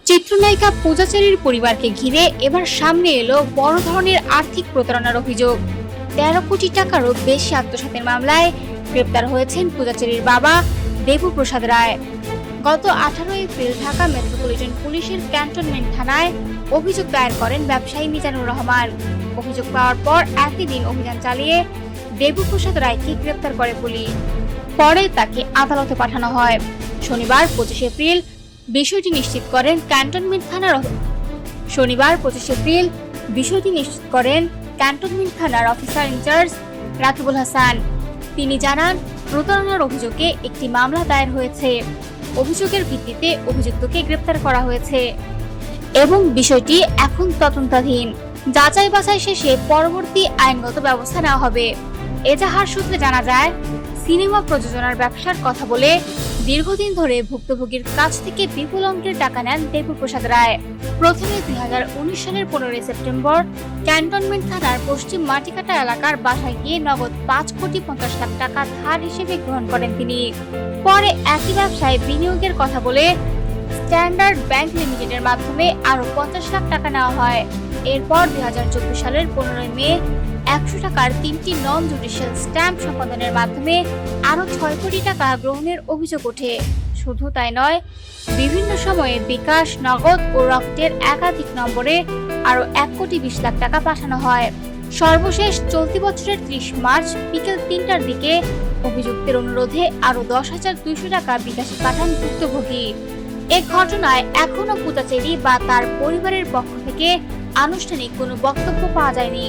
চিত্রনায়িকা পূজাচেরীর পরিবারকে ঘিরে এবার সামনে এলো বড় ধরনের আর্থিক প্রতারণার অভিযোগ। ১৩ কোটি টাকারও বেশি আত্মসাতের মামলায় গ্রেপ্তার হয়েছেন পূজাচেরীর বাবা দেবপ্রসাদ রায়। গত ১৮ এপ্রিল ঢাকা মেট্রোপলিটন পুলিশের ক্যান্টনমেন্ট থানায় অভিযোগ দায়ের করেন ব্যবসায়ী মিজানুর রহমান। অভিযোগ পাওয়ার পর একই দিন অভিযান চালিয়ে দেবপ্রসাদ রায়কে গ্রেপ্তার করে পুলিশ। পরে তাকে আদালতে পাঠানো হয়। শনিবার ২৫ এপ্রিল বিষয়টি নিশ্চিত করেন ক্যান্টনমেন্ট থানার অফিসার ইনচার্জ রাকিবুল হাসান। তিনি জানান, প্রতারণার অভিযোগে একটি মামলা দায়ের হয়েছে। অভিযোগের ভিত্তিতে অভিযুক্তকে গ্রেপ্তার করা হয়েছে এবং বিষয়টি এখন তদন্তাধীন। যাচাই বাছাই শেষে পরবর্তী আইনগত ব্যবস্থা নেওয়া হবে। এজাহার সূত্রে জানা যায়, সিনেমা প্রযোজনার ব্যবসার কথা বলে দীর্ঘদিন ধরে ভুক্তভোগীর কাছ থেকে বিপুল অঙ্কের টাকা নেন দেবপ্রসাদ রায়। প্রথমে ২০১৯ সালের ১৫ সেপ্টেম্বর ক্যান্টনমেন্ট থানার পশ্চিম মাটিকাটা এলাকার বাসায় গিয়ে নগদ ৫,৫০,০০,০০০ টাকা ধার হিসেবে গ্রহণ করেন তিনি। পরে একই ব্যবসায় বিনিয়োগের কথা বলে স্ট্যান্ডার্ড ব্যাংক লিমিটেডের মাধ্যমে আরো ৫০ লাখ টাকা নেওয়া হয়। এরপর ২০২৪ সালের ১৫ মে ১০০ টাকার ৩টি নন জুডিশিয়াল স্ট্যাম্প সম্পাদনের মাধ্যমে আরো ৬ কোটি টাকা গ্রহণের অভিযোগ ওঠে। শুধু তাই নয়, বিভিন্ন সময়ে বিকাশ, নগদ ও রকেটের একাধিক নম্বরে আরো ১,২০,০০,০০০ টাকা পাঠানো হয়। সর্বশেষ চলতি বছরের ৩০ মার্চ বিকেল ৩টার দিকে অভিযুক্তের অনুরোধে আরো ১০,২০০ টাকা বিকাশে পাঠান ভুক্তভোগী। এ ঘটনায় এখনো পূজাচেরী বা তার পরিবারের পক্ষ থেকে আনুষ্ঠানিক কোনো বক্তব্য পাওয়া যায়নি।